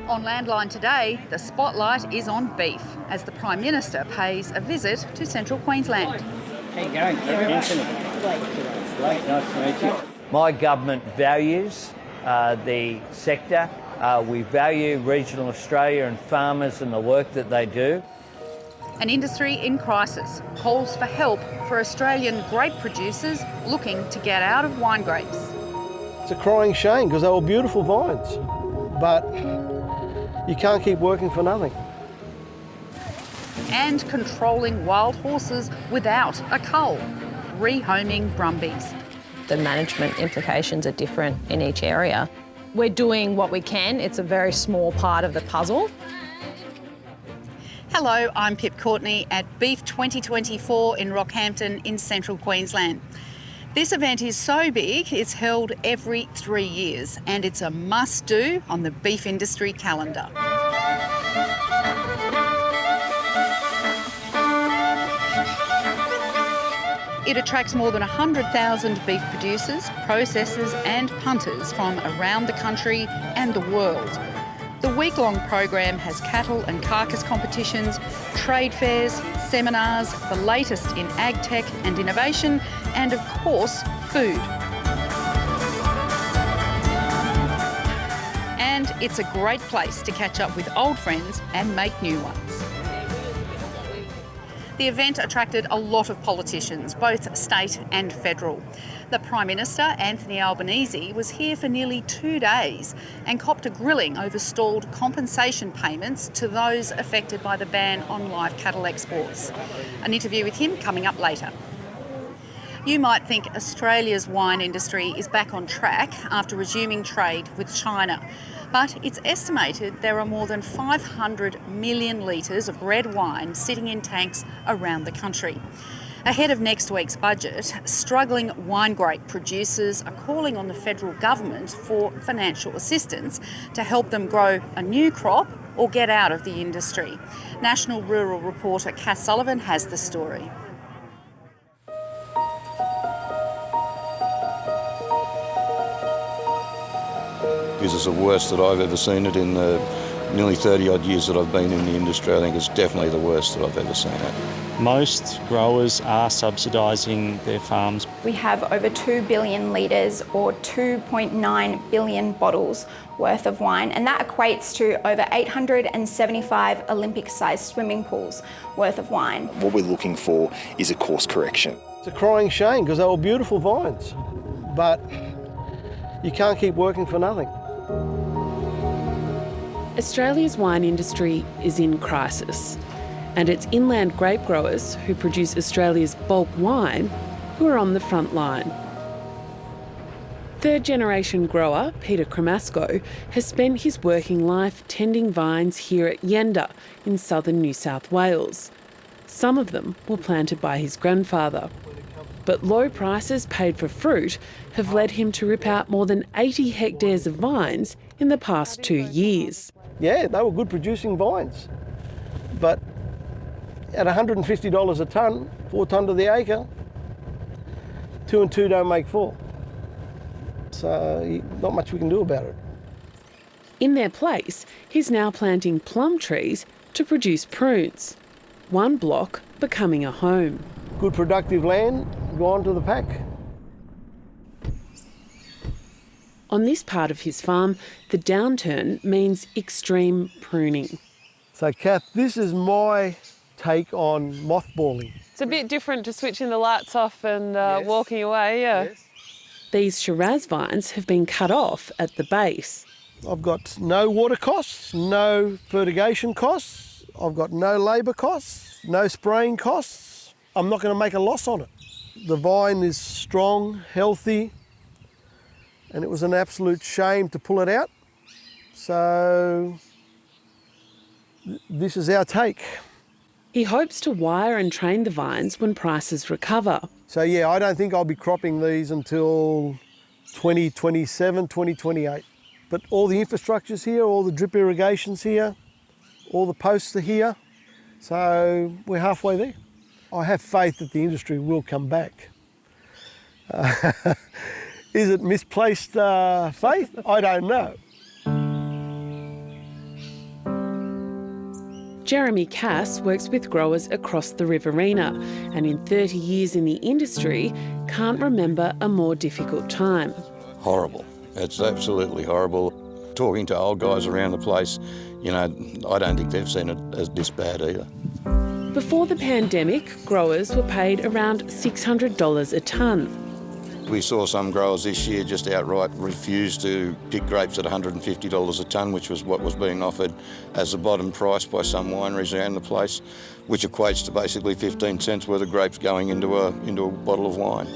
On Landline today, the spotlight is on beef as the Prime Minister pays a visit to central Queensland. How you going, Anthony? Great, nice to meet you. My government values the sector. We value regional Australia and farmers and the work that they do. An industry in crisis calls for help for Australian grape producers looking to get out of wine grapes. It's a crying shame because they were beautiful vines, but you can't keep working for nothing. And controlling wild horses without a cull, rehoming brumbies. The management implications are different in each area. We're doing what we can. It's a very small part of the puzzle. Hello, I'm Pip Courtney at Beef 2024 in Rockhampton in central Queensland. This event is so big, it's held every 3 years and it's a must-do on the beef industry calendar. It attracts more than 100,000 beef producers, processors and punters from around the country and the world. The week-long program has cattle and carcass competitions, trade fairs, seminars, the latest in ag tech and innovation, and of course, food. And it's a great place to catch up with old friends and make new ones. The event attracted a lot of politicians, both state and federal. The Prime Minister, Anthony Albanese, was here for nearly 2 days and copped a grilling over stalled compensation payments to those affected by the ban on live cattle exports. An interview with him coming up later. You might think Australia's wine industry is back on track after resuming trade with China. But it's estimated there are more than 500 million litres of red wine sitting in tanks around the country. Ahead of next week's budget, struggling wine grape producers are calling on the federal government for financial assistance to help them grow a new crop or get out of the industry. National Rural reporter Cass Sullivan has the story. This is the worst that I've ever seen it in the nearly 30 odd years that I've been in the industry. I think it's definitely the worst that I've ever seen it. Most growers are subsidising their farms. We have over 2 billion litres or 2.9 billion bottles worth of wine, and that equates to over 875 Olympic-sized swimming pools worth of wine. What we're looking for is a course correction. It's a crying shame because they were beautiful vines, but you can't keep working for nothing. Australia's wine industry is in crisis, and it's inland grape growers who produce Australia's bulk wine who are on the front line. Third-generation grower Peter Cremasco has spent his working life tending vines here at Yenda in southern New South Wales. Some of them were planted by his grandfather. But low prices paid for fruit have led him to rip out more than 80 hectares of vines in the past 2 years. Yeah, they were good producing vines, but at $150 a tonne, 4 tonne to the acre, 2 and 2 don't make 4. So not much we can do about it. In their place, he's now planting plum trees to produce prunes, one block becoming a home. Good productive land, go on to the pack. On this part of his farm, the downturn means extreme pruning. So Kath, this is my take on mothballing. It's a bit different to switching the lights off and walking away, yeah. Yes. These Shiraz vines have been cut off at the base. I've got no water costs, no fertigation costs, I've got no labour costs, no spraying costs. I'm not going to make a loss on it. The vine is strong, healthy, and it was an absolute shame to pull it out. So this is our take. He hopes to wire and train the vines when prices recover. So yeah, I don't think I'll be cropping these until 2027, 2028. But all the infrastructure's here, all the drip irrigation's here, all the posts are here. So we're halfway there. I have faith that the industry will come back. Is it misplaced faith? I don't know. Jeremy Cass works with growers across the Riverina and in 30 years in the industry can't remember a more difficult time. Horrible. It's absolutely horrible. Talking to old guys around the place, you know, I don't think they've seen it as this bad either. Before the pandemic, growers were paid around $600 a tonne. We saw some growers this year just outright refuse to pick grapes at $150 a tonne, which was what was being offered as the bottom price by some wineries around the place, which equates to basically 15 cents worth of grapes going into a bottle of wine.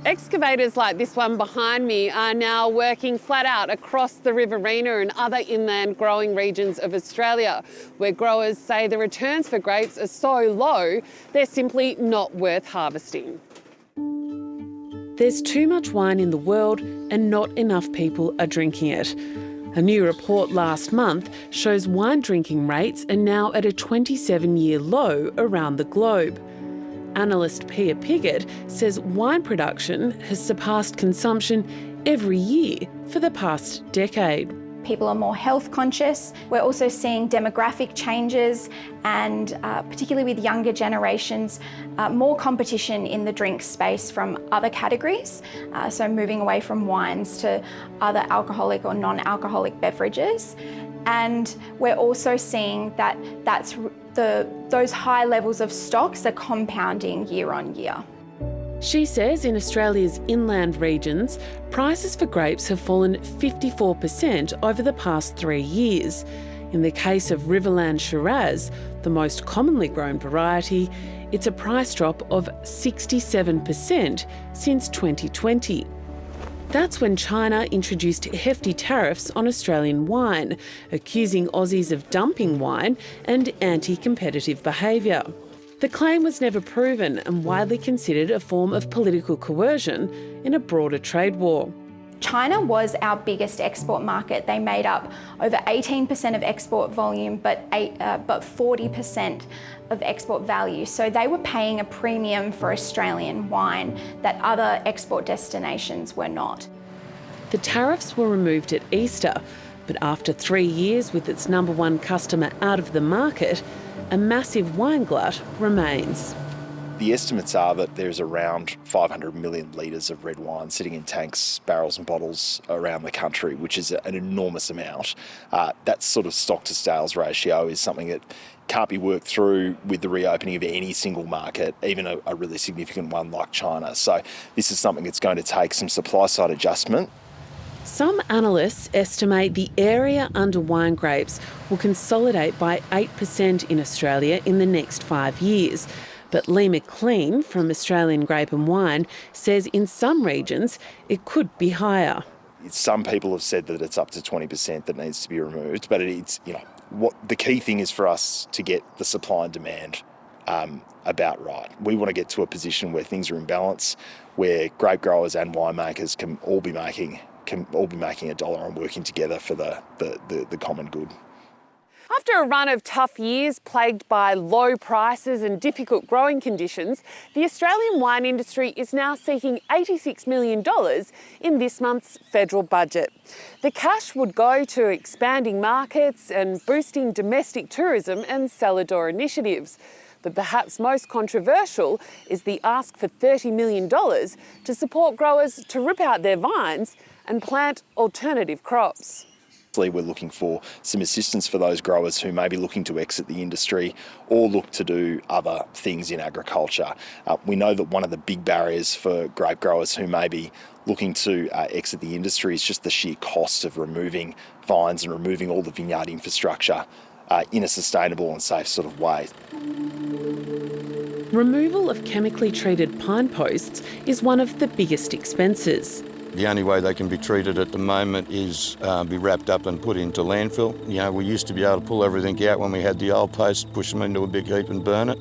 Excavators like this one behind me are now working flat out across the Riverina and other inland growing regions of Australia, where growers say the returns for grapes are so low, they're simply not worth harvesting. There's too much wine in the world and not enough people are drinking it. A new report last month shows wine drinking rates are now at a 27-year low around the globe. Analyst Pia Piggott says wine production has surpassed consumption every year for the past decade. People are more health conscious. We're also seeing demographic changes and particularly with younger generations, more competition in the drink space from other categories. So moving away from wines to other alcoholic or non-alcoholic beverages. And we're also seeing that those high levels of stocks are compounding year on year. She says in Australia's inland regions, prices for grapes have fallen 54% over the past 3 years. In the case of Riverland Shiraz, the most commonly grown variety, it's a price drop of 67% since 2020. That's when China introduced hefty tariffs on Australian wine, accusing Aussies of dumping wine and anti-competitive behaviour. The claim was never proven and widely considered a form of political coercion in a broader trade war. China was our biggest export market. They made up over 18% of export volume, but 40% of export value. So they were paying a premium for Australian wine that other export destinations were not. The tariffs were removed at Easter, but after 3 years with its number one customer out of the market, a massive wine glut remains. The estimates are that there's around 500 million litres of red wine sitting in tanks, barrels and bottles around the country, which is an enormous amount. That sort of stock to sales ratio is something that can't be worked through with the reopening of any single market, even a really significant one like China. So this is something that's going to take some supply side adjustment. Some analysts estimate the area under wine grapes will consolidate by 8% in Australia in the next 5 years. But Lee McLean from Australian Grape and Wine says in some regions it could be higher. Some people have said that it's up to 20% that needs to be removed, but it's, you know, what the key thing is for us to get the supply and demand about right. We want to get to a position where things are in balance, where grape growers and winemakers can all be making a dollar and working together for the common good. After a run of tough years plagued by low prices and difficult growing conditions, the Australian wine industry is now seeking $86 million in this month's federal budget. The cash would go to expanding markets and boosting domestic tourism and cellar door initiatives. But perhaps most controversial is the ask for $30 million to support growers to rip out their vines and plant alternative crops. We're looking for some assistance for those growers who may be looking to exit the industry or look to do other things in agriculture. We know that one of the big barriers for grape growers who may be looking to exit the industry is just the sheer cost of removing vines and removing all the vineyard infrastructure in a sustainable and safe sort of way. Removal of chemically treated pine posts is one of the biggest expenses. The only way they can be treated at the moment is be wrapped up and put into landfill. You know, we used to be able to pull everything out when we had the old posts, push them into a big heap and burn it.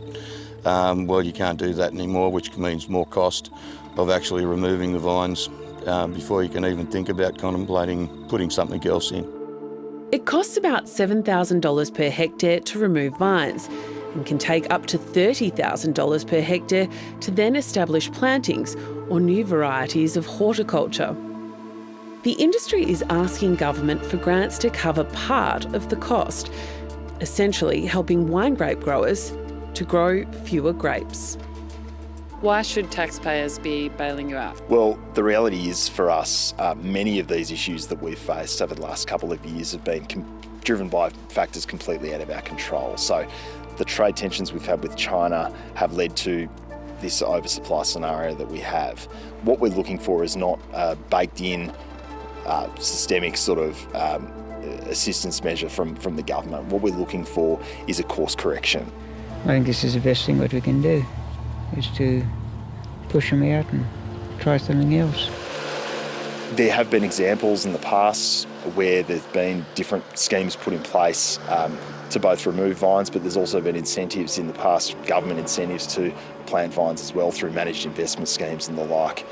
Well, you can't do that anymore, which means more cost of actually removing the vines before you can even think about contemplating putting something else in. It costs about $7,000 per hectare to remove vines and can take up to $30,000 per hectare to then establish plantings or new varieties of horticulture. The industry is asking government for grants to cover part of the cost, essentially helping wine grape growers to grow fewer grapes. Why should taxpayers be bailing you out? Well, the reality is for us, many of these issues that we've faced over the last couple of years have been driven by factors completely out of our control. So the trade tensions we've had with China have led to this oversupply scenario that we have. What we're looking for is not baked in systemic sort of assistance measure from the government. What we're looking for is a course correction. I think this is the best thing what we can do, is to push them out and try something else. There have been examples in the past where there's been different schemes put in place to both remove vines, but there's also been incentives in the past, government incentives to plant vines as well through managed investment schemes and the like.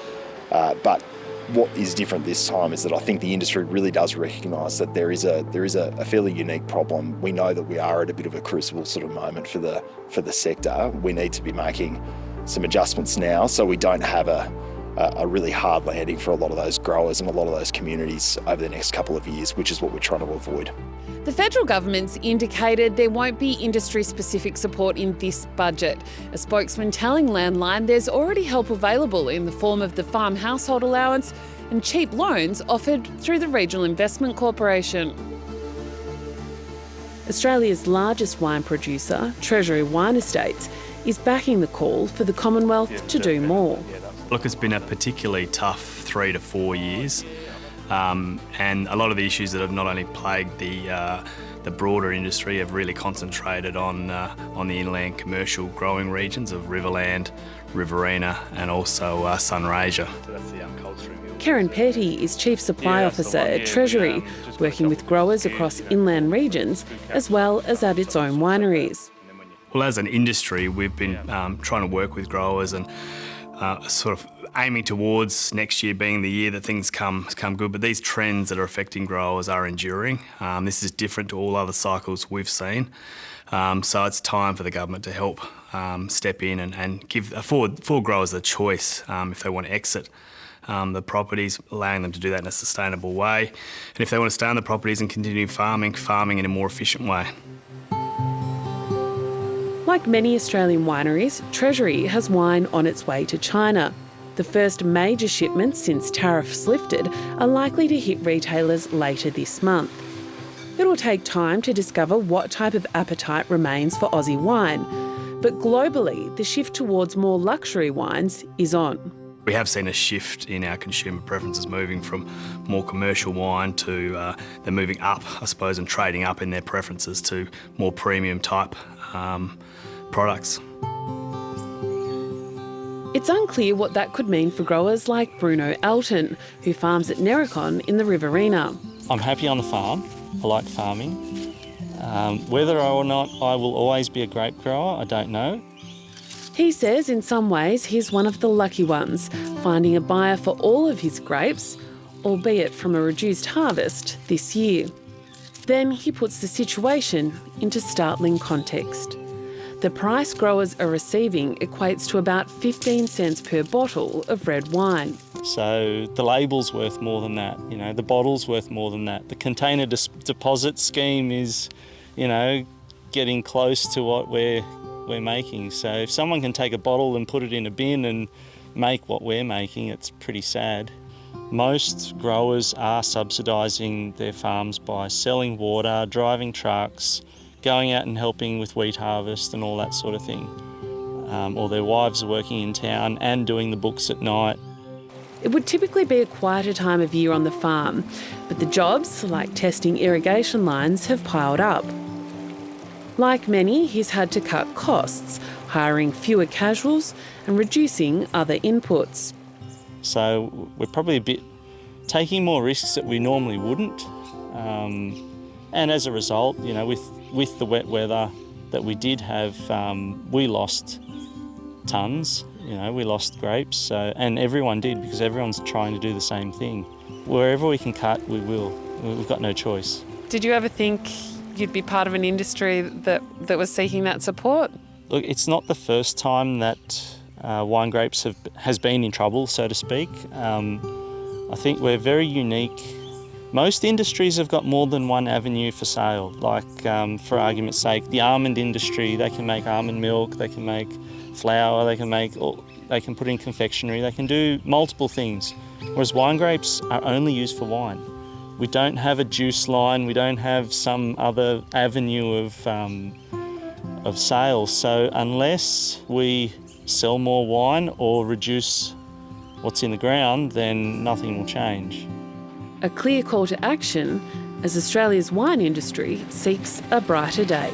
But what is different this time is that I think the industry really does recognise that there is a fairly unique problem. We know that we are at a bit of a crucible sort of moment for the sector. We need to be making some adjustments now so we don't have a really hard landing for a lot of those growers and a lot of those communities over the next couple of years, which is what we're trying to avoid. The federal government's indicated there won't be industry-specific support in this budget. A spokesman telling Landline there's already help available in the form of the farm household allowance and cheap loans offered through the Regional Investment Corporation. Australia's largest wine producer, Treasury Wine Estates, is backing the call for the Commonwealth to do more. Look, it's been a particularly tough 3 to 4 years. And a lot of the issues that have not only plagued the broader industry have really concentrated on the inland commercial growing regions of Riverland, Riverina and also Sunraysia. Karen Petty is Chief Supply Officer at Treasury, working with growers across inland regions as well as at its own wineries. Well, as an industry, we've been trying to work with growers and sort of aiming towards next year being the year that things come good, but these trends that are affecting growers are enduring. This is different to all other cycles we've seen. So it's time for the government to help step in and afford growers a choice if they want to exit the properties, allowing them to do that in a sustainable way. And if they want to stay on the properties and continue farming in a more efficient way. Like many Australian wineries, Treasury has wine on its way to China. The first major shipments since tariffs lifted are likely to hit retailers later this month. It will take time to discover what type of appetite remains for Aussie wine, but globally the shift towards more luxury wines is on. We have seen a shift in our consumer preferences, moving from more commercial wine to they're moving up, I suppose, and trading up in their preferences to more premium type products. It's unclear what that could mean for growers like Bruno Alton, who farms at Nericon in the Riverina. I'm happy on the farm. I like farming. Whether or not I will always be a grape grower, I don't know. He says in some ways he's one of the lucky ones, finding a buyer for all of his grapes, albeit from a reduced harvest this year. Then he puts the situation into startling context. The price growers are receiving equates to about 15 cents per bottle of red wine. So the label's worth more than that, the bottle's worth more than that. The container deposit scheme is, getting close to what we're making. So if someone can take a bottle and put it in a bin and make what we're making, it's pretty sad. Most growers are subsidising their farms by selling water, driving trucks, going out and helping with wheat harvest and all that sort of thing. Or their wives are working in town and doing the books at night. It would typically be a quieter time of year on the farm, but the jobs, like testing irrigation lines, have piled up. Like many, he's had to cut costs, hiring fewer casuals and reducing other inputs. So we're probably a bit taking more risks that we normally wouldn't. And as a result, with the wet weather that we did have, we lost tonnes, we lost grapes, and everyone did because everyone's trying to do the same thing. Wherever we can cut, we will. We've got no choice. Did you ever think you'd be part of an industry that was seeking that support? Look, it's not the first time that wine grapes has been in trouble, so to speak. I I think we're very unique. Most industries have got more than one avenue for sale, like for argument's sake, the almond industry, they can make almond milk, they can make flour, they can put in confectionery, they can do multiple things. Whereas wine grapes are only used for wine. We don't have a juice line, we don't have some other avenue of sales. So unless we sell more wine or reduce what's in the ground, then nothing will change. A clear call to action as Australia's wine industry seeks a brighter day.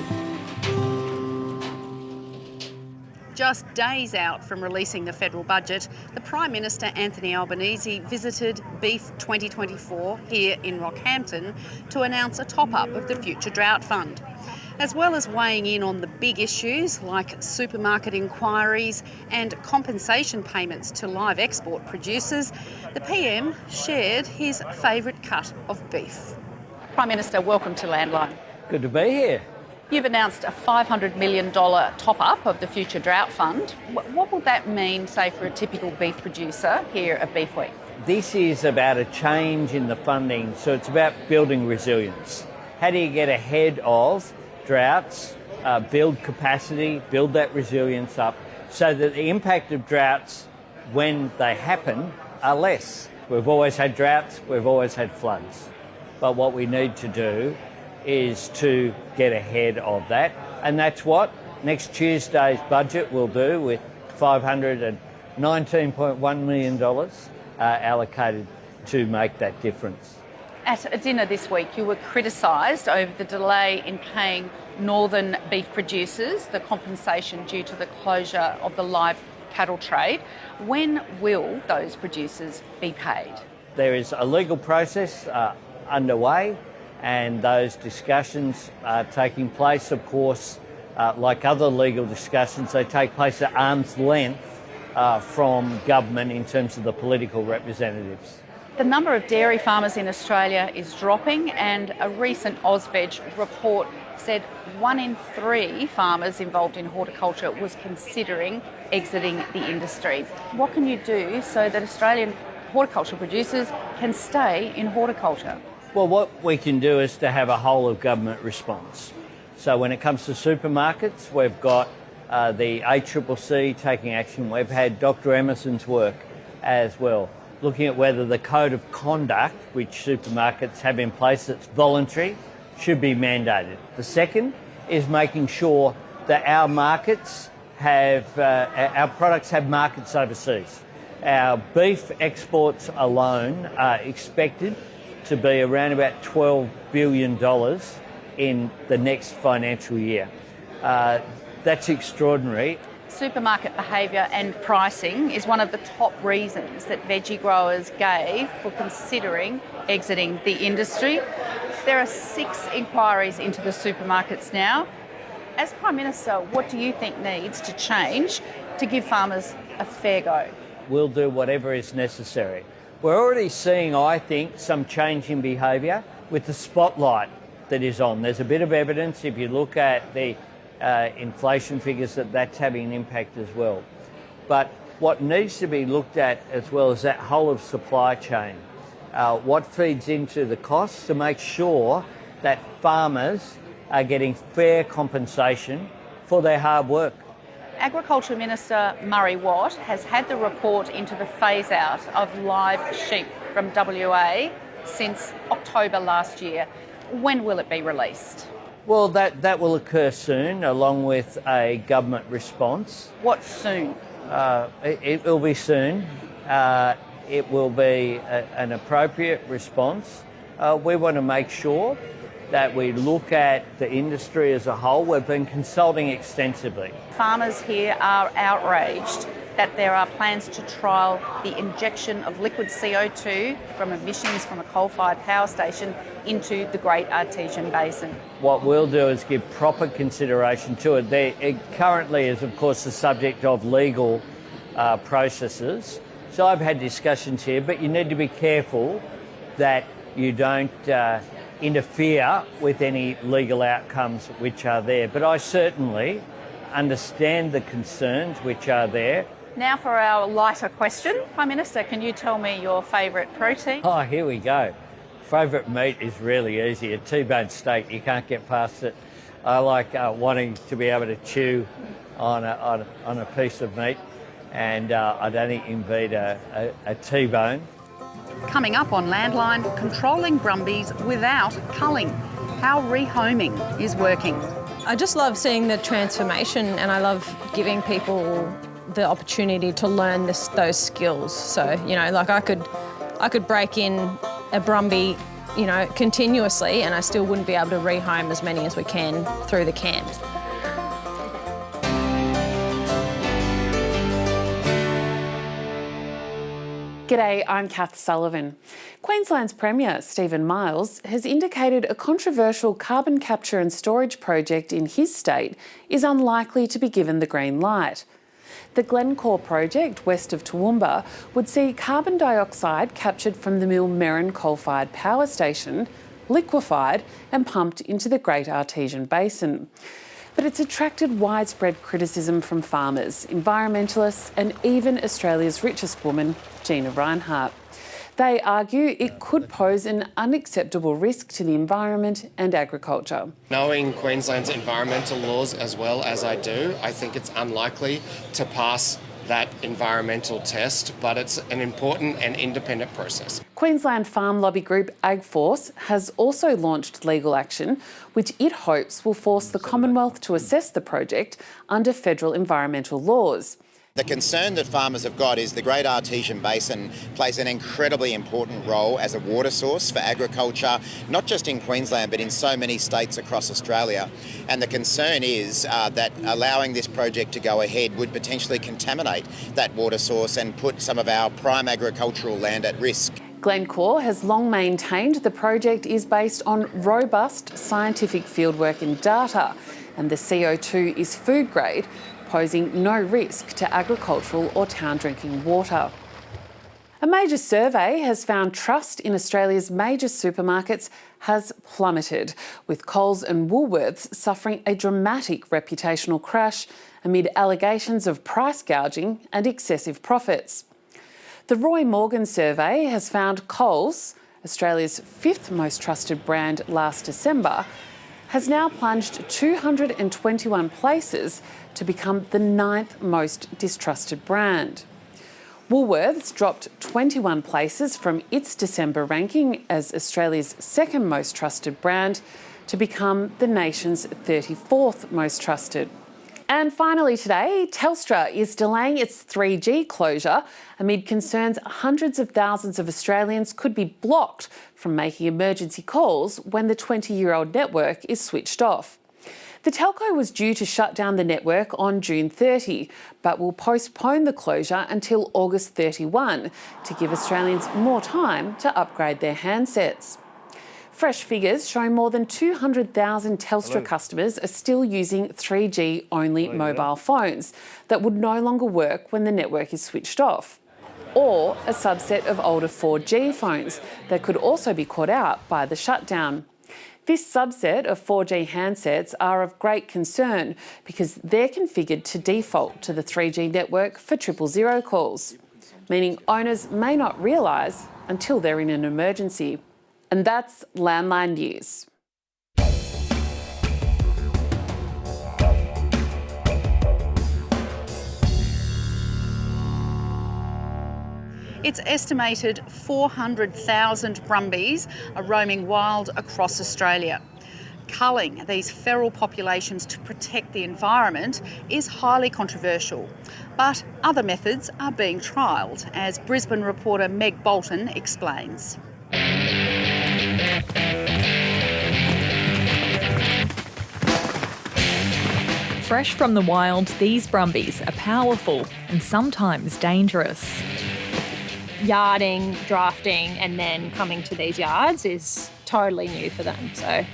Just days out from releasing the federal budget, the Prime Minister Anthony Albanese visited Beef 2024 here in Rockhampton to announce a top-up of the Future Drought Fund. As well as weighing in on the big issues like supermarket inquiries and compensation payments to live export producers, the PM shared his favourite cut of beef. Prime Minister, welcome to Landline. Good to be here. You've announced a $500 million top-up of the Future Drought Fund. What will that mean, say, for a typical beef producer here at Beef Week? This is about a change in the funding, so it's about building resilience. How do you get ahead of droughts, build capacity, build that resilience up so that the impact of droughts when they happen are less. We've always had droughts, we've always had floods. But what we need to do is to get ahead of that. And that's what next Tuesday's budget will do with $519.1 million allocated to make that difference. At a dinner this week, you were criticised over the delay in paying northern beef producers the compensation due to the closure of the live cattle trade. When will those producers be paid? There is a legal process underway, and those discussions are taking place. Of course, like other legal discussions, they take place at arm's length from government in terms of the political representatives. The number of dairy farmers in Australia is dropping, and a recent AusVeg report said 1 in 3 farmers involved in horticulture was considering exiting the industry. What can you do so that Australian horticulture producers can stay in horticulture? Well, what we can do is to have a whole of government response. So when it comes to supermarkets, we've got the ACCC taking action. We've had Dr. Emerson's work as well, looking at whether the code of conduct which supermarkets have in place that's voluntary should be mandated. The second is making sure that our markets have, our products have markets overseas. Our beef exports alone are expected to be around about $12 billion in the next financial year. That's extraordinary. Supermarket behaviour and pricing is one of the top reasons that veggie growers gave for considering exiting the industry. There are 6 inquiries into the supermarkets now. As Prime Minister, what do you think needs to change to give farmers a fair go? We'll do whatever is necessary. We're already seeing, I think, some change in behaviour with the spotlight that is on. There's a bit of evidence, if you look at the inflation figures, that that's having an impact as well. But what needs to be looked at as well is that whole of supply chain. What feeds into the costs to make sure that farmers are getting fair compensation for their hard work. Agriculture Minister Murray Watt has had the report into the phase-out of live sheep from WA since October last year. When will it be released? Well, that will occur soon, along with a government response. What's soon? It will be soon. It will be an appropriate response. We want to make sure that we look at the industry as a whole. We've been consulting extensively. Farmers here are outraged that there are plans to trial the injection of liquid CO2 from emissions from a coal-fired power station into the Great Artesian Basin. What we'll do is give proper consideration to it. It currently is, of course, the subject of legal processes. So I've had discussions here, but you need to be careful that you don't interfere with any legal outcomes which are there. But I certainly understand the concerns which are there. Now for our lighter question. Prime Minister, can you tell me your favourite protein? Oh, here we go. Favourite meat is really easy. A T-bone steak, you can't get past it. I like wanting to be able to chew on a piece of meat, and I'd only envy a T-bone. Coming up on Landline, controlling brumbies without culling. How rehoming is working. I just love seeing the transformation, and I love giving people the opportunity to learn those skills. So, you know, like I could break in a brumbie, you know, continuously, and I still wouldn't be able to rehome as many as we can through the camps. G'day, I'm Kath Sullivan. Queensland's Premier, Stephen Miles, has indicated a controversial carbon capture and storage project in his state is unlikely to be given the green light. The Glencore project, west of Toowoomba, would see carbon dioxide captured from the Mill Merrin coal-fired power station, liquefied and pumped into the Great Artesian Basin. But it's attracted widespread criticism from farmers, environmentalists and even Australia's richest woman, Gina Rinehart. They argue it could pose an unacceptable risk to the environment and agriculture. Knowing Queensland's environmental laws as well as I do, I think it's unlikely to pass that environmental test, but it's an important and independent process. Queensland farm lobby group AgForce has also launched legal action, which it hopes will force the Commonwealth to assess the project under federal environmental laws. The concern that farmers have got is the Great Artesian Basin plays an incredibly important role as a water source for agriculture, not just in Queensland but in so many states across Australia. And the concern is that allowing this project to go ahead would potentially contaminate that water source and put some of our prime agricultural land at risk. Glencore has long maintained the project is based on robust scientific fieldwork and data, and the CO2 is food grade, posing no risk to agricultural or town drinking water. A major survey has found trust in Australia's major supermarkets has plummeted, with Coles and Woolworths suffering a dramatic reputational crash amid allegations of price gouging and excessive profits. The Roy Morgan survey has found Coles, Australia's 5th most trusted brand last December, has now plunged 221 places to become the 9th most distrusted brand. Woolworths dropped 21 places from its December ranking as Australia's 2nd most trusted brand to become the nation's 34th most trusted. And finally today, Telstra is delaying its 3G closure amid concerns hundreds of thousands of Australians could be blocked from making emergency calls when the 20-year-old network is switched off. The telco was due to shut down the network on June 30, but will postpone the closure until August 31 to give Australians more time to upgrade their handsets. Fresh figures show more than 200,000 Telstra customers are still using 3G-only mobile phones that would no longer work when the network is switched off, or a subset of older 4G phones that could also be caught out by the shutdown. This subset of 4G handsets are of great concern because they're configured to default to the 3G network for 000 calls, meaning owners may not realise until they're in an emergency. And that's Landline News. It's estimated 400,000 brumbies are roaming wild across Australia. Culling these feral populations to protect the environment is highly controversial, but other methods are being trialled, as Brisbane reporter Meg Bolton explains. Fresh from the wild, these brumbies are powerful and sometimes dangerous. Yarding, drafting and then coming to these yards is totally new for them, so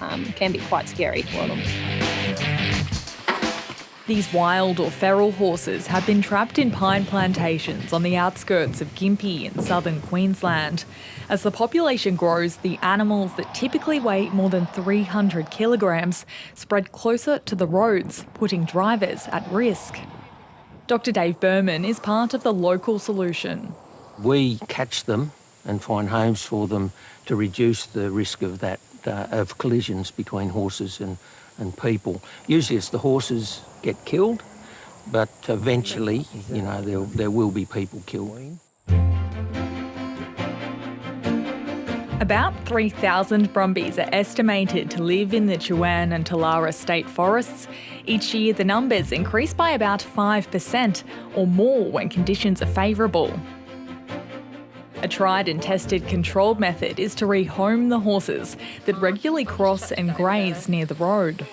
it can be quite scary for them. These wild or feral horses have been trapped in pine plantations on the outskirts of Gympie in southern Queensland. As the population grows, the animals that typically weigh more than 300 kilograms spread closer to the roads, putting drivers at risk. Dr Dave Berman is part of the local solution. We catch them and find homes for them to reduce the risk of that, of collisions between horses and people. Usually it's the horses get killed, but eventually, you know, there will be people killed. About 3,000 brumbies are estimated to live in the Chuan and Talara state forests. Each year the numbers increase by about 5% or more when conditions are favourable. A tried and tested controlled method is to rehome the horses that regularly cross and graze near the road.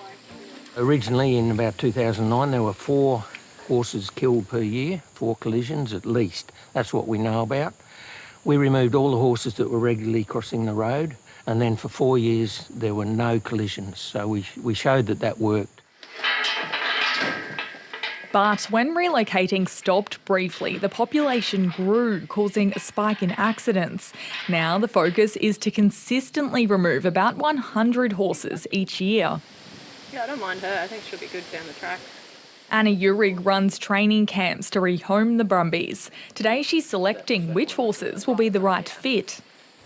Originally in about 2009 there were 4 horses killed per year, 4 collisions at least. That's what we know about. We removed all the horses that were regularly crossing the road, and then for 4 years there were no collisions, so we showed that worked. But when relocating stopped briefly, the population grew, causing a spike in accidents. Now the focus is to consistently remove about 100 horses each year. Yeah, I don't mind her. I think she'll be good down the track. Anna Urig runs training camps to rehome the brumbies. Today she's selecting which horses will be the right fit.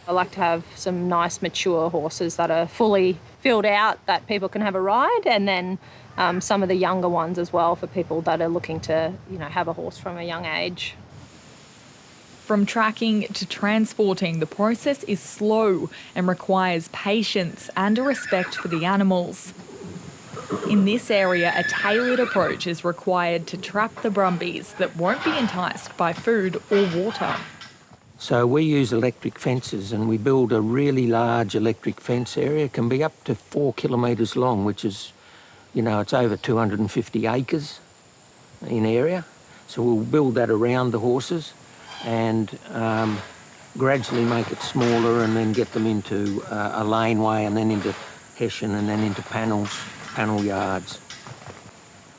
I like to have some nice mature horses that are fully filled out that people can have a ride, and then some of the younger ones as well for people that are looking to, you know, have a horse from a young age. From tracking to transporting, the process is slow and requires patience and a respect for the animals. In this area, a tailored approach is required to trap the brumbies that won't be enticed by food or water. So we use electric fences, and we build a really large electric fence area. It can be up to 4 kilometres long, which is, you know, it's over 250 acres in area. So we'll build that around the horses and gradually make it smaller, and then get them into a laneway, and then into hessian, and then into panel yards.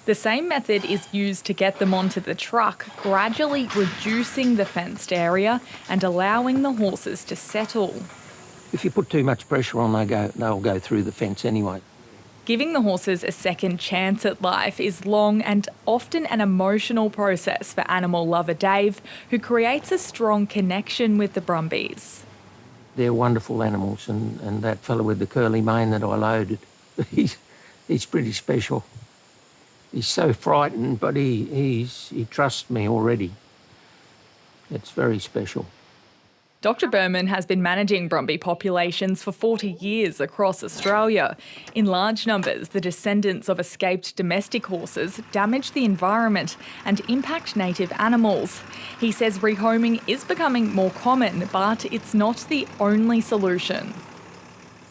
The same method is used to get them onto the truck, gradually reducing the fenced area and allowing the horses to settle. If you put too much pressure on, they'll go through the fence anyway. Giving the horses a second chance at life is long and often an emotional process for animal lover Dave, who creates a strong connection with the brumbies. They're wonderful animals, and that fella with the curly mane that I loaded, he's pretty special. He's so frightened, but he trusts me already. It's very special. Dr Berman has been managing brumby populations for 40 years across Australia. In large numbers, the descendants of escaped domestic horses damage the environment and impact native animals. He says rehoming is becoming more common, but it's not the only solution.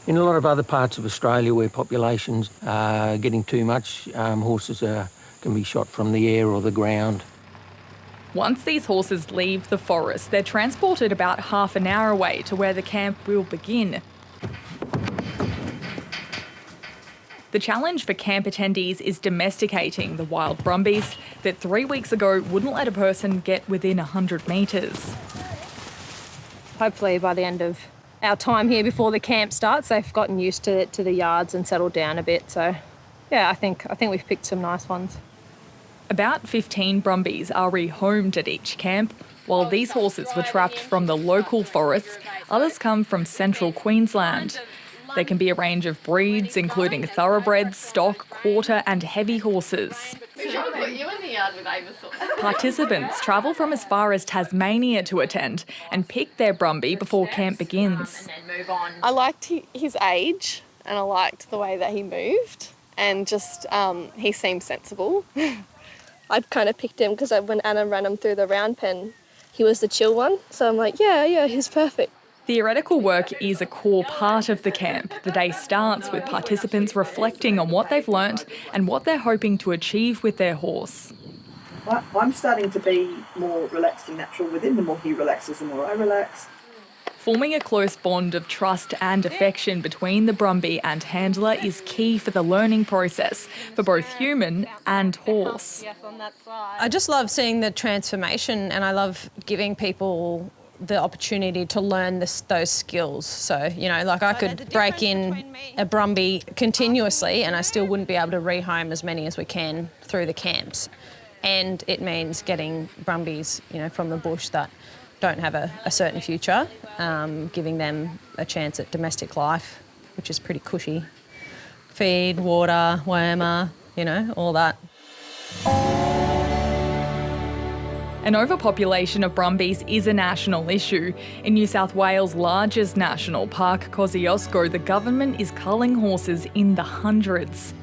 In a lot of other parts of Australia where populations are getting too much, horses can be shot from the air or the ground. Once these horses leave the forest, they're transported about half an hour away to where the camp will begin. The challenge for camp attendees is domesticating the wild brumbies that 3 weeks ago wouldn't let a person get within 100 metres. Hopefully by the end of our time here before the camp starts, they've gotten used to the yards and settled down a bit. So, yeah, I think we've picked some nice ones. About 15 brumbies are rehomed at each camp. While these horses were trapped from the local forests, others come from central Queensland. There can be a range of breeds, including thoroughbreds, stock, quarter and heavy horses. Participants travel from as far as Tasmania to attend and pick their brumby before camp begins. I liked his age, and I liked the way that he moved, and just he seemed sensible. I kind of picked him because when Anna ran him through the round pen, he was the chill one. So I'm like, yeah, he's perfect. Theoretical work is a core part of the camp. The day starts with participants reflecting on what they've learnt and what they're hoping to achieve with their horse. I'm starting to be more relaxed and natural with him. The more he relaxes, the more I relax. Forming a close bond of trust and affection between the brumby and handler is key for the learning process for both human and horse. I just love seeing the transformation, and I love giving people the opportunity to learn those skills. So, you know, like I could break in a brumby continuously and I still wouldn't be able to rehome as many as we can through the camps. And it means getting brumbies, from the bush that don't have a certain future, giving them a chance at domestic life, which is pretty cushy. Feed, water, wormer, all that. An overpopulation of brumbies is a national issue. In New South Wales' largest national park, Kosciuszko, the government is culling horses in the hundreds.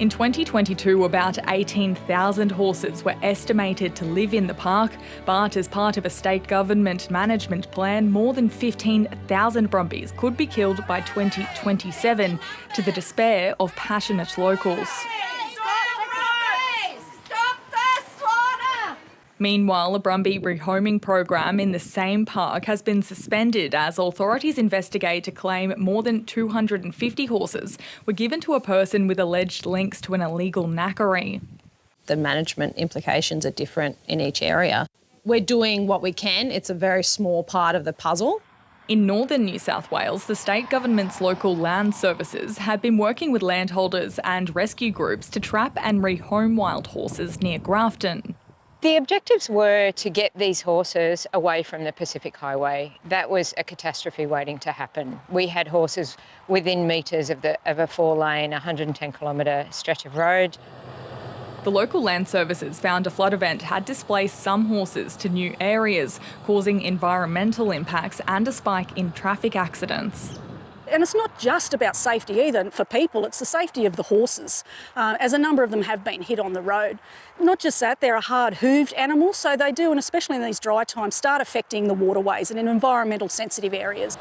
In 2022, about 18,000 horses were estimated to live in the park, but as part of a state government management plan, more than 15,000 brumbies could be killed by 2027, to the despair of passionate locals. Meanwhile, a brumby rehoming program in the same park has been suspended as authorities investigate a claim more than 250 horses were given to a person with alleged links to an illegal knackery. The management implications are different in each area. We're doing what we can. It's a very small part of the puzzle. In northern New South Wales, the state government's local land services have been working with landholders and rescue groups to trap and rehome wild horses near Grafton. The objectives were to get these horses away from the Pacific Highway. That was a catastrophe waiting to happen. We had horses within metres of a 4-lane, 110-kilometre stretch of road. The local land services found a flood event had displaced some horses to new areas, causing environmental impacts and a spike in traffic accidents. And it's not just about safety either for people, it's the safety of the horses, as a number of them have been hit on the road. Not just that, they're a hard-hooved animal, so they do, and especially in these dry times, start affecting the waterways and in environmental sensitive areas.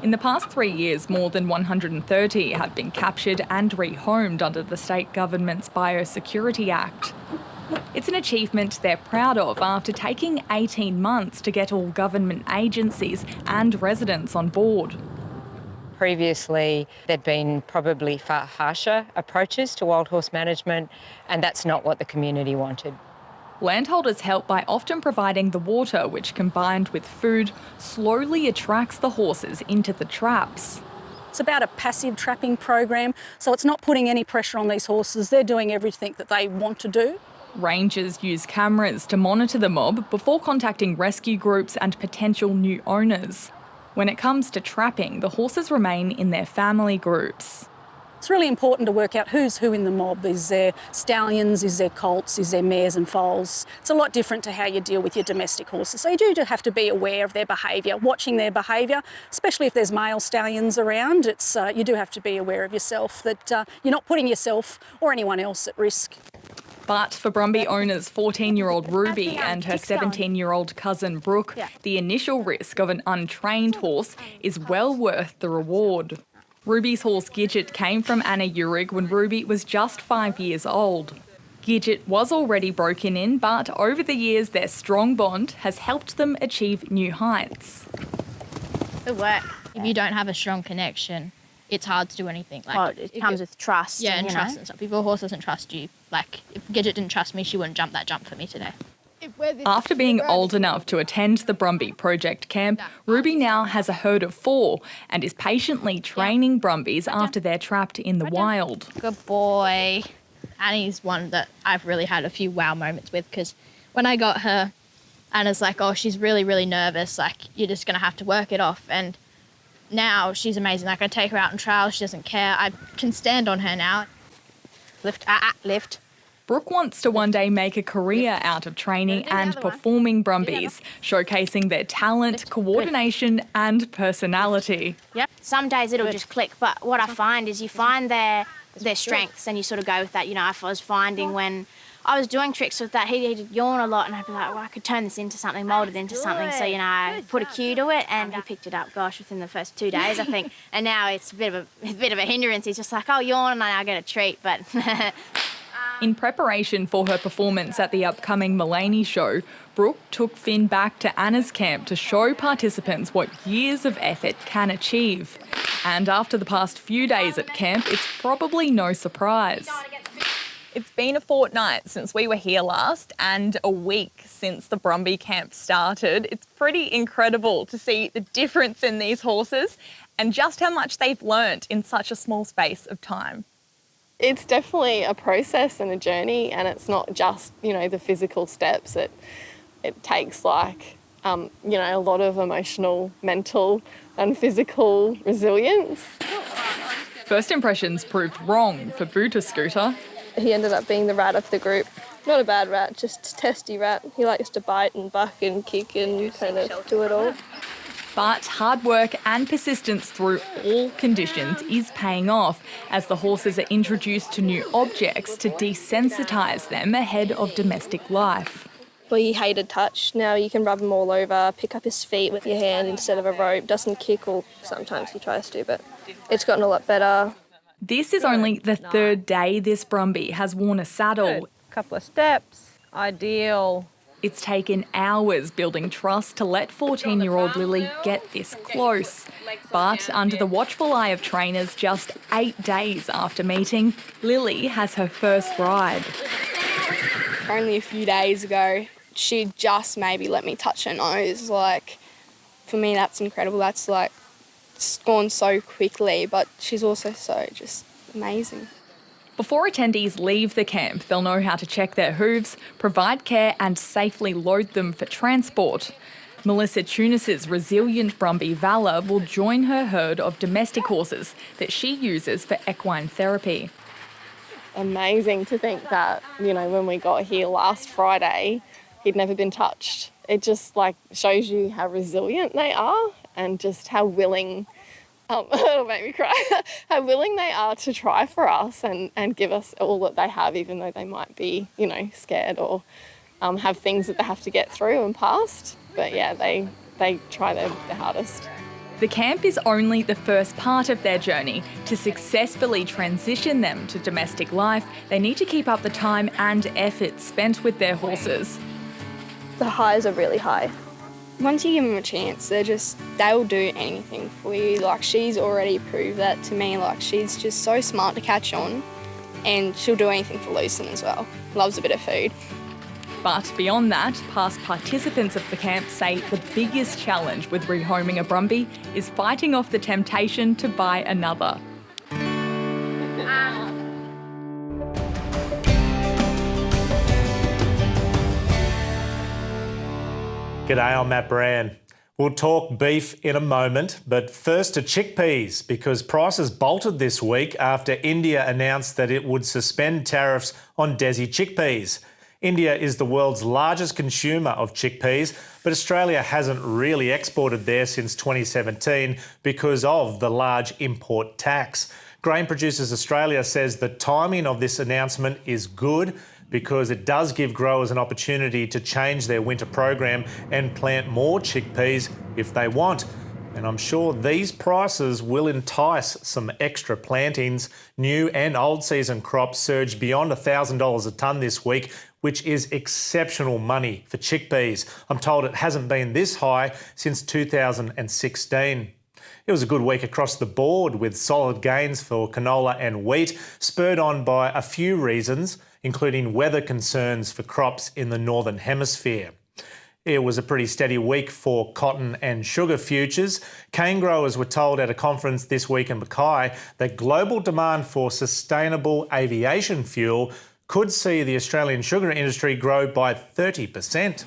In the past 3 years, more than 130 have been captured and rehomed under the state government's Biosecurity Act. It's an achievement they're proud of after taking 18 months to get all government agencies and residents on board. Previously, there'd been probably far harsher approaches to wild horse management, and that's not what the community wanted. Landholders help by often providing the water, which combined with food slowly attracts the horses into the traps. It's about a passive trapping program, so it's not putting any pressure on these horses. They're doing everything that they want to do. Rangers use cameras to monitor the mob before contacting rescue groups and potential new owners. When it comes to trapping, the horses remain in their family groups. It's really important to work out who's who in the mob. Is there stallions, is there colts, is there mares and foals? It's a lot different to how you deal with your domestic horses. So you do have to be aware of their behaviour, watching their behaviour, especially if there's male stallions around. You do have to be aware of yourself, that you're not putting yourself or anyone else at risk. But for brumby owners 14-year-old Ruby and her 17-year-old cousin Brooke, the initial risk of an untrained horse is well worth the reward. Ruby's horse Gidget came from Anna Urig when Ruby was just 5 years old. Gidget was already broken in, but over the years their strong bond has helped them achieve new heights. Good work. If you don't have a strong connection, it's hard to do anything. It comes with trust. Yeah, and trust and stuff. If your horse doesn't trust you, if Gidget didn't trust me, she wouldn't jump that jump for me today. After being old enough to attend the Brumby Project Camp, Ruby now has a herd of 4 and is patiently training brumbies after they're trapped in the wild. Good boy. Annie's one that I've really had a few wow moments with, because when I got her, Anna's like, oh, she's really, really nervous. You're just going to have to work it off. And now she's amazing. I take her out on trials. She doesn't care. I can stand on her now. Lift, lift. Brooke wants to one day make a career out of training and performing brumbies, showcasing their talent, coordination and personality. Yep. Some days it'll just click, but what I find is you find their strengths and you sort of go with that. I was finding when I was doing tricks with that, he'd yawn a lot and I'd be like, well, I could turn this into something, mould it into something. So, I put a cue to it and he picked it up, within the first 2 days, I think. And now it's a bit of a hindrance. He's just like, oh, yawn and I get a treat, but... In preparation for her performance at the upcoming Mullaney show, Brooke took Finn back to Anna's camp to show participants what years of effort can achieve. And after the past few days at camp, it's probably no surprise. It's been a fortnight since we were here last and a week since the Brumby camp started. It's pretty incredible to see the difference in these horses and just how much they've learnt in such a small space of time. It's definitely a process and a journey, and it's not just, the physical steps. It takes a lot of emotional, mental and physical resilience. First impressions proved wrong for Booter Scooter. He ended up being the rat of the group. Not a bad rat, just a testy rat. He likes to bite and buck and kick and kind of do it all. But hard work and persistence through all conditions is paying off as the horses are introduced to new objects to desensitise them ahead of domestic life. Well, he hated touch. Now you can rub him all over, pick up his feet with your hand instead of a rope. Doesn't kick, or sometimes he tries to, but it's gotten a lot better. This is only the third day this Brumby has worn a saddle. Couple of steps, ideal. It's taken hours building trust to let 14-year-old Lily get this close. But under the watchful eye of trainers just 8 days after meeting, Lily has her first ride. Only a few days ago, she just maybe let me touch her nose. For me, that's incredible. That's it's gone so quickly, but she's also so just amazing. Before attendees leave the camp, they'll know how to check their hooves, provide care and safely load them for transport. Melissa Tunis's resilient Brumby Valor will join her herd of domestic horses that she uses for equine therapy. Amazing to think that, when we got here last Friday, he'd never been touched. It just shows you how resilient they are and just how willing, it'll make me cry, how willing they are to try for us and give us all that they have, even though they might be, scared or have things that they have to get through and past. But yeah, they try their hardest. The camp is only the first part of their journey. To successfully transition them to domestic life, they need to keep up the time and effort spent with their horses. The highs are really high. Once you give them a chance, they'll do anything for you. She's already proved that to me. She's just so smart to catch on, and she'll do anything for Lucen as well. Loves a bit of food. But beyond that, past participants of the camp say the biggest challenge with rehoming a Brumby is fighting off the temptation to buy another. G'day, I'm Matt Brand. We'll talk beef in a moment, but first to chickpeas, because prices bolted this week after India announced that it would suspend tariffs on Desi chickpeas. India is the world's largest consumer of chickpeas, but Australia hasn't really exported there since 2017 because of the large import tax. Grain Producers Australia says the timing of this announcement is good because it does give growers an opportunity to change their winter program and plant more chickpeas if they want. And I'm sure these prices will entice some extra plantings. New and old season crops surged beyond $1,000 a tonne this week, which is exceptional money for chickpeas. I'm told it hasn't been this high since 2016. It was a good week across the board with solid gains for canola and wheat, spurred on by a few reasons, including weather concerns for crops in the Northern Hemisphere. It was a pretty steady week for cotton and sugar futures. Cane growers were told at a conference this week in Mackay that global demand for sustainable aviation fuel could see the Australian sugar industry grow by 30%.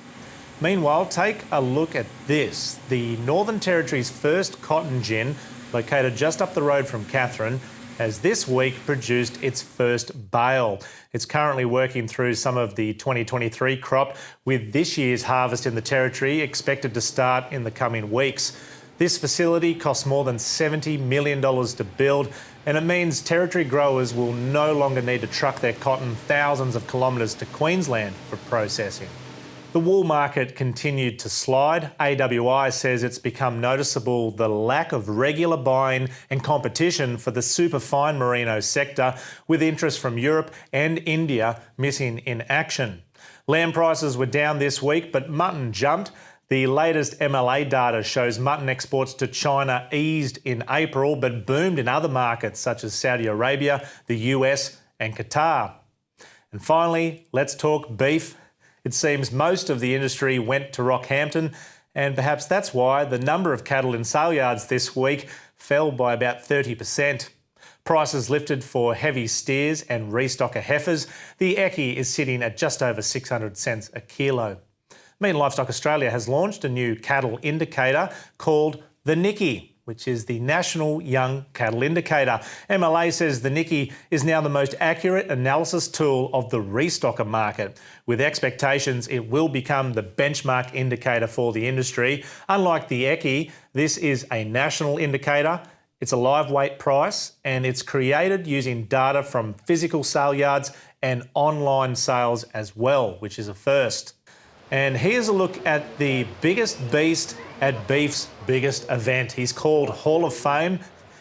Meanwhile, take a look at this. The Northern Territory's first cotton gin, located just up the road from Katherine, has this week produced its first bale. It's currently working through some of the 2023 crop, with this year's harvest in the Territory expected to start in the coming weeks. This facility costs more than $70 million to build, and it means Territory growers will no longer need to truck their cotton thousands of kilometres to Queensland for processing. The wool market continued to slide. AWI says it's become noticeable the lack of regular buying and competition for the superfine merino sector, with interest from Europe and India missing in action. Lamb prices were down this week, but mutton jumped. The latest MLA data shows mutton exports to China eased in April, but boomed in other markets such as Saudi Arabia, the US and Qatar. And finally, let's talk beef. It seems most of the industry went to Rockhampton, and perhaps that's why the number of cattle in sale yards this week fell by about 30%. Prices lifted for heavy steers and restocker heifers. The Eckie is sitting at just over 600 cents a kilo. Meat and Livestock Australia has launched a new cattle indicator called the Nicky, which is the National Young Cattle Indicator. MLA says the Nicky is now the most accurate analysis tool of the restocker market. With expectations, it will become the benchmark indicator for the industry. Unlike the Eckie, this is a national indicator. It's a live weight price and it's created using data from physical sale yards and online sales as well, which is a first. And here's a look at the biggest beast at beef's biggest event. He's called Hall of Fame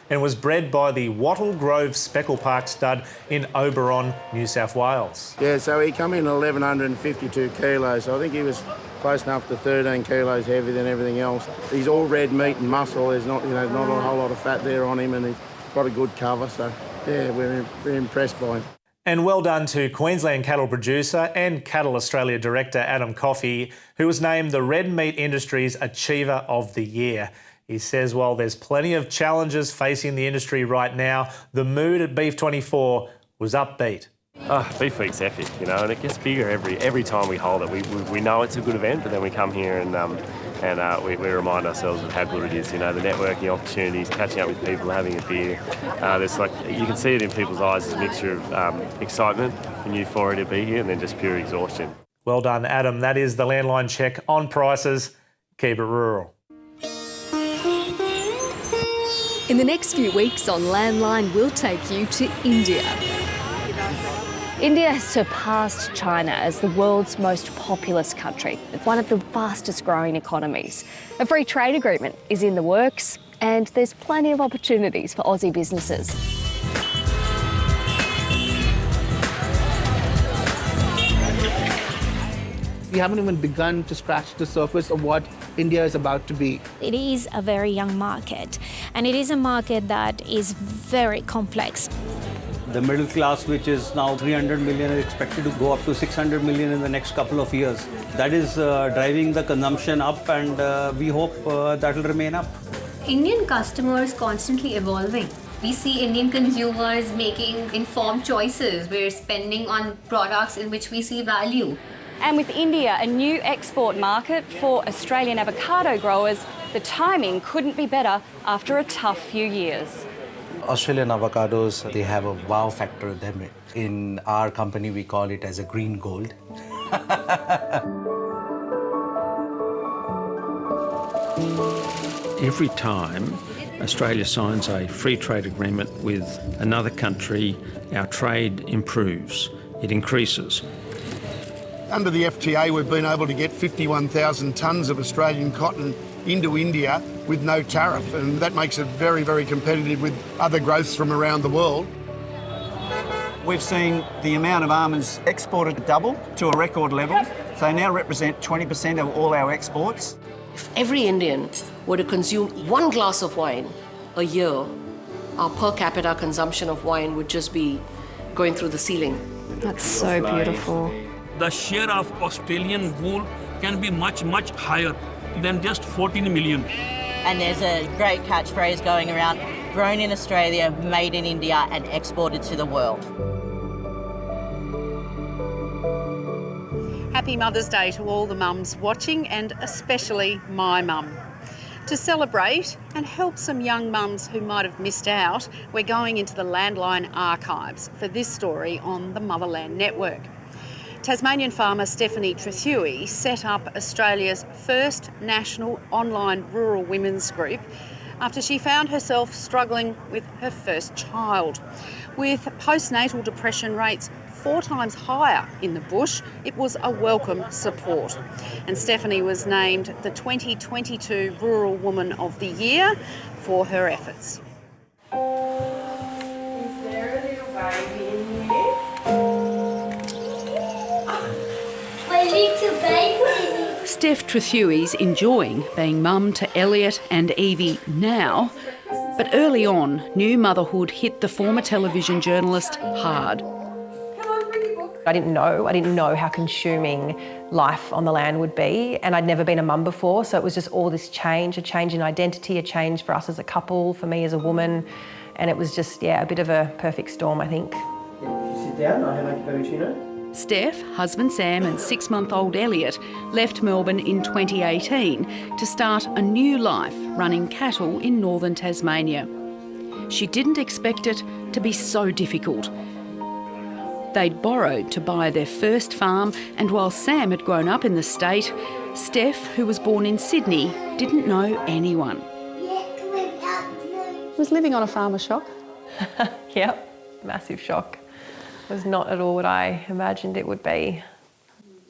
and was bred by the Wattle Grove Speckle Park stud in Oberon, New South Wales. Yeah, so he come in 1,152 kilos. So I think he was close enough to 13 kilos heavier than everything else. He's all red meat and muscle. There's not, not a whole lot of fat there on him, and he's got a good cover. So yeah, we're impressed by him. And well done to Queensland cattle producer and Cattle Australia director Adam Coffey, who was named the Red Meat Industry's Achiever of the Year. He says while there's plenty of challenges facing the industry right now, the mood at Beef 24 was upbeat. Beef Week's epic, and it gets bigger every time we hold it. We know it's a good event, but then we come here and we remind ourselves of how good it is. The networking opportunities, catching up with people, having a beer. There's you can see it in people's eyes. There's a mixture of excitement and euphoria to be here, and then just pure exhaustion. Well done, Adam. That is the Landline check on prices. Keep it rural. In the next few weeks on Landline, we'll take you to India. India has surpassed China as the world's most populous country. It's one of the fastest growing economies. A free trade agreement is in the works, and there's plenty of opportunities for Aussie businesses. We haven't even begun to scratch the surface of what India is about to be. It is a very young market, and it is a market that is very complex. The middle class, which is now 300 million, is expected to go up to 600 million in the next couple of years. That is driving the consumption up, and we hope that will remain up. Indian customers constantly evolving. We see Indian consumers making informed choices. We're spending on products in which we see value. And with India a new export market for Australian avocado growers, the timing couldn't be better after a tough few years. Australian avocados, they have a wow factor. In our company, we call it as a green gold. Every time Australia signs a free trade agreement with another country, our trade improves, it increases. Under the FTA, we've been able to get 51,000 tonnes of Australian cotton into India with no tariff, and that makes it very, very competitive with other growths from around the world. We've seen the amount of almonds exported double to a record level. They now represent 20% of all our exports. If every Indian were to consume 1 glass of wine a year, our per capita consumption of wine would just be going through the ceiling. That's so beautiful. The share of Australian wool can be much, much higher than just 14 million. And there's a great catchphrase going around, grown in Australia, made in India and exported to the world. Happy Mother's Day to all the mums watching, and especially my mum. To celebrate and help some young mums who might have missed out, we're going into the Landline archives for this story on the Motherland network. Tasmanian farmer Stephanie Trethewey set up Australia's first national online rural women's group after she found herself struggling with her first child. With postnatal depression rates 4 times higher in the bush, it was a welcome support. And Stephanie was named the 2022 Rural Woman of the Year for her efforts. Is there a little baby in here? Steph Trethewey's enjoying being mum to Elliot and Evie now, but early on, new motherhood hit the former television journalist hard. I didn't know how consuming life on the land would be, and I'd never been a mum before, so it was just all this change, a change in identity, a change for us as a couple, for me as a woman, And it was just, a bit of a perfect storm, I think. Sit down, I'll have a cappuccino. Steph, husband Sam and 6-month-old Elliot left Melbourne in 2018 to start a new life running cattle in northern Tasmania. She didn't expect it to be so difficult. They'd borrowed to buy their first farm, and while Sam had grown up in the state, Steph, who was born in Sydney, didn't know anyone. Was living on a farm a shock? Yep, massive shock. It was not at all what I imagined it would be.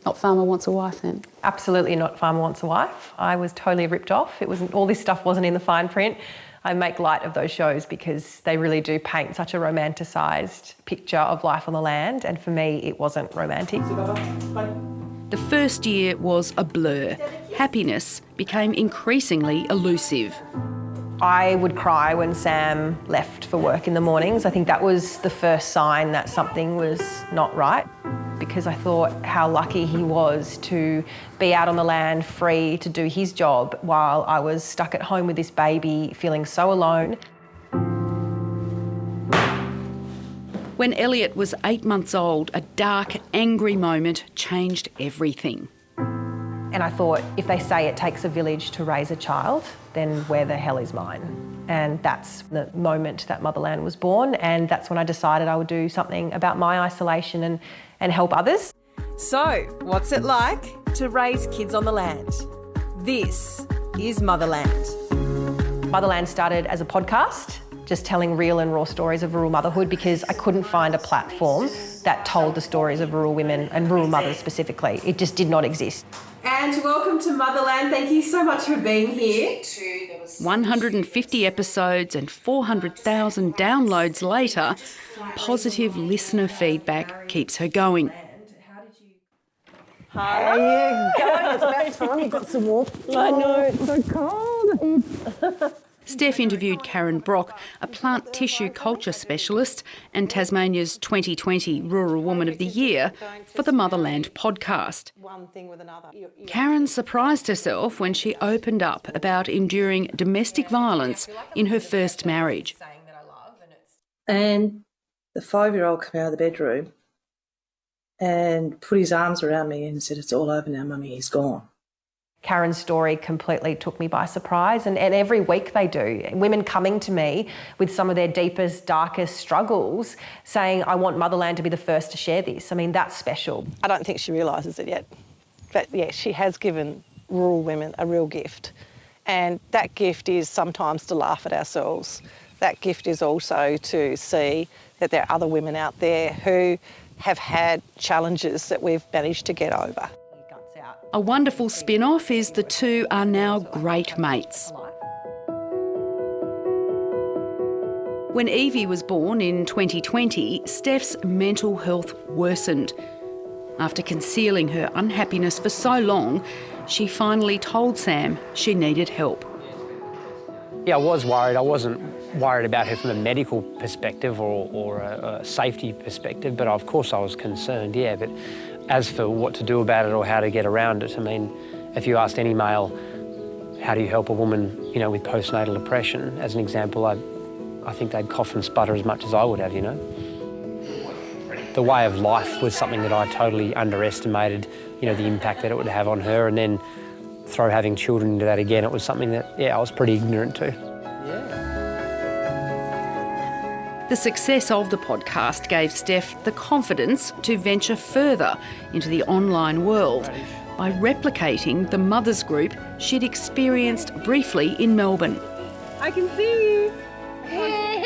Not Farmer Wants a Wife then? Absolutely not Farmer Wants a Wife. I was totally ripped off. All this stuff wasn't in the fine print. I make light of those shows because they really do paint such a romanticised picture of life on the land, and for me it wasn't romantic. The first year was a blur. Happiness became increasingly elusive. I would cry when Sam left for work in the mornings. I think that was the first sign that something was not right, because I thought how lucky he was to be out on the land free to do his job while I was stuck at home with this baby feeling so alone. When Elliot was 8 months old, a dark, angry moment changed everything. And I thought, if they say it takes a village to raise a child, then where the hell is mine? And that's the moment that Motherland was born, and that's when I decided I would do something about my isolation and help others. So, what's it like to raise kids on the land? This is Motherland. Motherland started as a podcast, just telling real and raw stories of rural motherhood, because I couldn't find a platform that told the stories of rural women and rural mothers specifically. It just did not exist. And welcome to Motherland. Thank you so much for being here. 150 episodes and 400,000 downloads later, positive listener feedback keeps her going. How are you going? It's about time you got some warmth. I know, it's so cold. Steph interviewed Karen Brock, a plant tissue culture specialist and Tasmania's 2020 Rural Woman of the Year, for the Motherland podcast. Karen surprised herself when she opened up about enduring domestic violence in her first marriage. And the 5-year-old came out of the bedroom and put his arms around me and said, "It's all over now, Mummy, he's gone." Karen's story completely took me by surprise, and every week they do. Women coming to me with some of their deepest, darkest struggles saying, "I want Motherland to be the first to share this." I mean, that's special. I don't think she realises it yet. But yeah, she has given rural women a real gift. And that gift is sometimes to laugh at ourselves. That gift is also to see that there are other women out there who have had challenges that we've managed to get over. A wonderful spin-off is the two are now great mates. When Evie was born in 2020, Steph's mental health worsened. After concealing her unhappiness for so long, she finally told Sam she needed help. Yeah, I was worried. I wasn't worried about her from a medical perspective or a safety perspective, but of course I was concerned, yeah. But as for what to do about it or how to get around it, I mean, if you asked any male, how do you help a woman, you know, with postnatal depression, as an example, I think they'd cough and sputter as much as I would have, you know. The way of life was something that I totally underestimated, you know, the impact that it would have on her, and then throw having children into that again, it was something that, yeah, I was pretty ignorant to. The success of the podcast gave Steph the confidence to venture further into the online world by replicating the mothers group she'd experienced briefly in Melbourne. I can see you.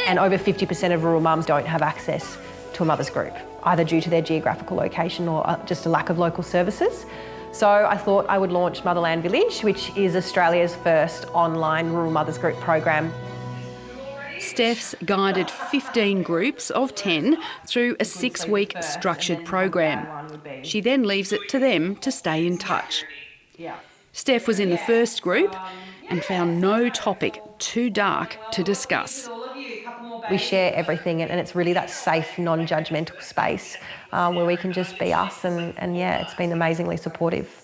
And over 50% of rural mums don't have access to a mothers group, either due to their geographical location or just a lack of local services. So I thought I would launch Motherland Village, which is Australia's first online rural mothers group program. Steph's guided 15 groups of 10 through a 6-week structured program. She then leaves it to them to stay in touch. Steph was in the first group and found no topic too dark to discuss. We share everything, and it's really that safe, non-judgmental space where we can just be us, and yeah, it's been amazingly supportive.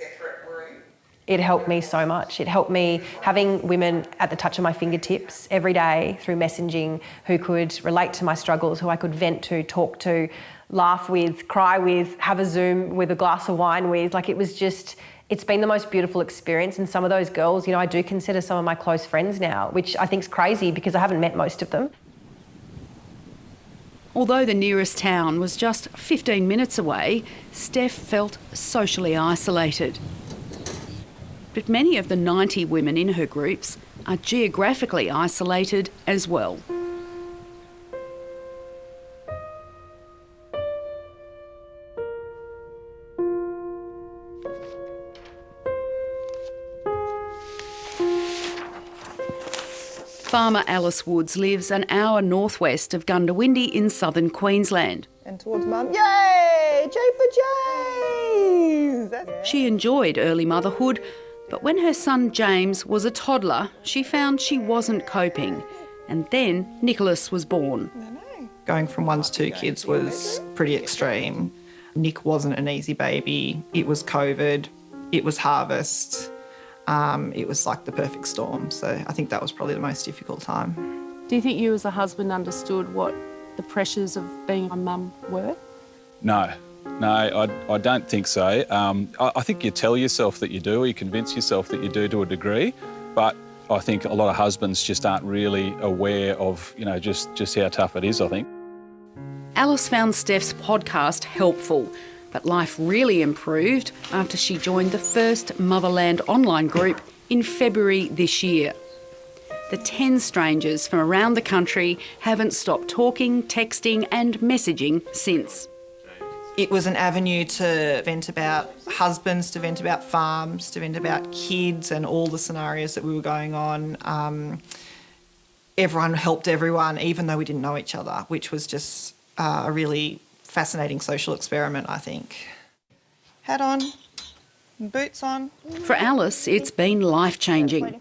It helped me so much. It helped me having women at the touch of my fingertips every day through messaging who could relate to my struggles, who I could vent to, talk to, laugh with, cry with, have a Zoom with a glass of wine with. Like, it was just, it's been the most beautiful experience. And some of those girls, you know, I do consider some of my close friends now, which I think is crazy because I haven't met most of them. Although the nearest town was just 15 minutes away, Steph felt socially isolated. But many of the 90 women in her groups are geographically isolated as well. Farmer Alice Woods lives an hour northwest of Gundawindi in southern Queensland. And towards Mum, yay! J for James! She enjoyed early motherhood, but when her son James was a toddler, she found she wasn't coping. And then Nicholas was born. Going from 1 to 2 kids was pretty extreme. Nick wasn't an easy baby. It was COVID, it was harvest. It was like the perfect storm. So I think that was probably the most difficult time. Do you think you as a husband understood what the pressures of being a mum were? No, I don't think so. I think you tell yourself that you do, or you convince yourself that you do to a degree, but I think a lot of husbands just aren't really aware of, you know, just how tough it is, I think. Alice found Steph's podcast helpful, but life really improved after she joined the first Motherland online group in February this year. The 10 strangers from around the country haven't stopped talking, texting and messaging since. It was an avenue to vent about husbands, to vent about farms, to vent about kids and all the scenarios that we were going on. Everyone helped everyone, even though we didn't know each other, which was just a really fascinating social experiment, I think. Hat on, boots on. For Alice, it's been life-changing.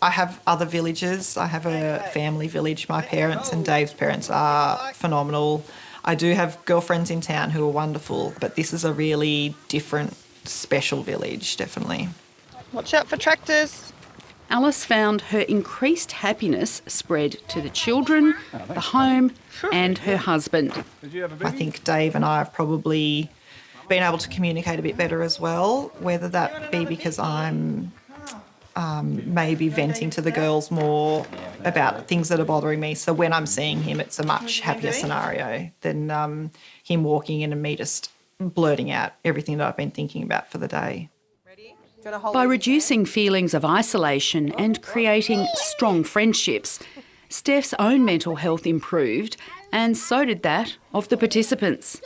I have other villages. I have a family village. My parents and Dave's parents are phenomenal. I do have girlfriends in town who are wonderful, but this is a really different, special village, definitely. Watch out for tractors. Alice found her increased happiness spread to the children, the home and her husband. I think Dave and I have probably been able to communicate a bit better as well, whether that be because I'm maybe venting to the girls more about things that are bothering me. So when I'm seeing him, it's a much happier scenario than him walking in and me just blurting out everything that I've been thinking about for the day. By reducing feelings of isolation and creating strong friendships, Steph's own mental health improved, and so did that of the participants.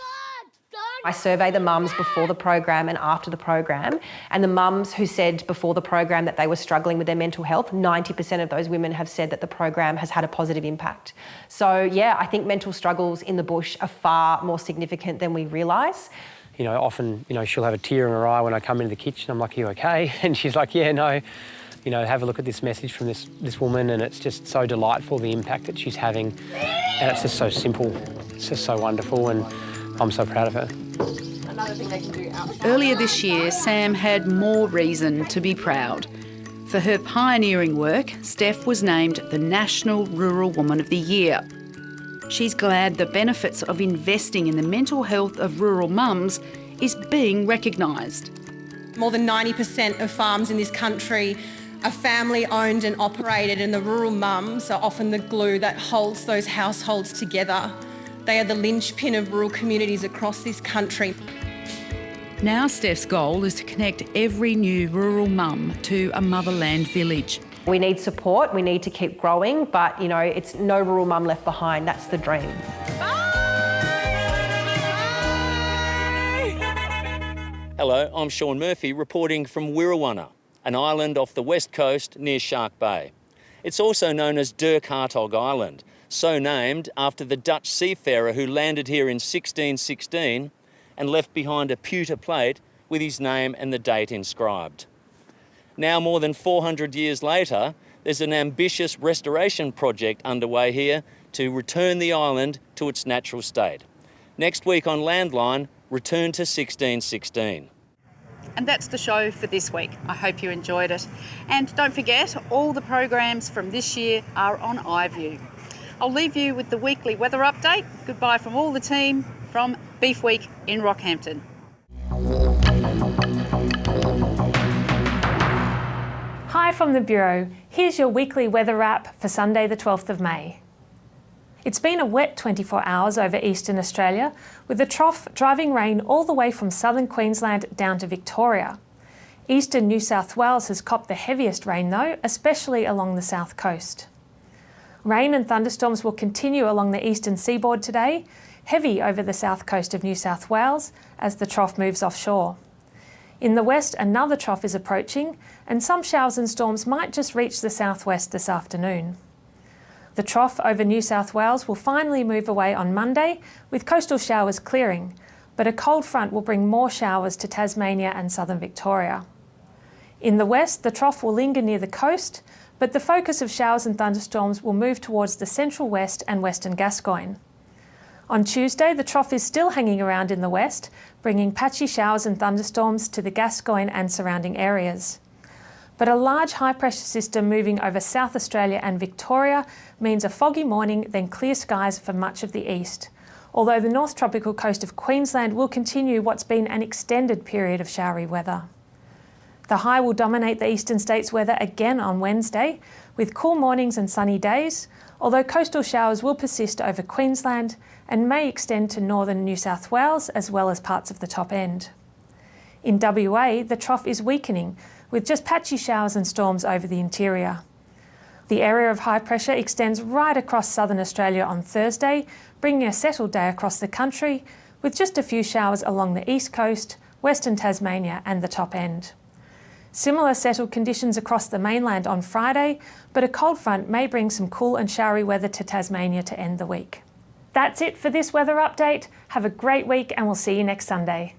I survey the mums before the program and after the program, and the mums who said before the program that they were struggling with their mental health, 90% of those women have said that the program has had a positive impact. So yeah, I think mental struggles in the bush are far more significant than we realise. You know, often, you know, she'll have a tear in her eye when I come into the kitchen. I'm like, "Are you okay?" And she's like, "Yeah, no." You know, have a look at this message from this woman, and it's just so delightful, the impact that she's having. And it's just so simple. It's just so wonderful, and I'm so proud of her. Earlier this year, Sam had more reason to be proud. For her pioneering work, Steph was named the National Rural Woman of the Year. She's glad the benefits of investing in the mental health of rural mums is being recognised. More than 90% of farms in this country are family owned and operated, and the rural mums are often the glue that holds those households together. They are the linchpin of rural communities across this country. Now Steph's goal is to connect every new rural mum to a Motherland village. We need support, we need to keep growing, but, you know, it's no rural mum left behind. That's the dream. Hello, I'm Sean Murphy reporting from Wirrawanna, an island off the west coast near Shark Bay. It's also known as Dirk Hartog Island, so named after the Dutch seafarer who landed here in 1616 and left behind a pewter plate with his name and the date inscribed. Now, more than 400 years later, there's an ambitious restoration project underway here to return the island to its natural state. Next week on Landline, return to 1616. And that's the show for this week. I hope you enjoyed it. And don't forget, all the programs from this year are on iView. I'll leave you with the weekly weather update. Goodbye from all the team from Beef Week in Rockhampton. Hi from the Bureau. Here's your weekly weather wrap for Sunday the 12th of May. It's been a wet 24 hours over eastern Australia, with the trough driving rain all the way from southern Queensland down to Victoria. Eastern New South Wales has copped the heaviest rain though, especially along the south coast. Rain and thunderstorms will continue along the eastern seaboard today, heavy over the south coast of New South Wales as the trough moves offshore. In the west, another trough is approaching, and some showers and storms might just reach the southwest this afternoon. The trough over New South Wales will finally move away on Monday, with coastal showers clearing, but a cold front will bring more showers to Tasmania and southern Victoria. In the west, the trough will linger near the coast, but the focus of showers and thunderstorms will move towards the central west and western Gascoyne. On Tuesday, the trough is still hanging around in the west, bringing patchy showers and thunderstorms to the Gascoyne and surrounding areas. But a large high-pressure system moving over South Australia and Victoria means a foggy morning, then clear skies for much of the east, although the north tropical coast of Queensland will continue what's been an extended period of showery weather. The high will dominate the eastern states' weather again on Wednesday, with cool mornings and sunny days, although coastal showers will persist over Queensland and may extend to northern New South Wales as well as parts of the top end. In WA, the trough is weakening, with just patchy showers and storms over the interior. The area of high pressure extends right across southern Australia on Thursday, bringing a settled day across the country, with just a few showers along the east coast, western Tasmania and the top end. Similar settled conditions across the mainland on Friday, but a cold front may bring some cool and showery weather to Tasmania to end the week. That's it for this weather update. Have a great week and we'll see you next Sunday.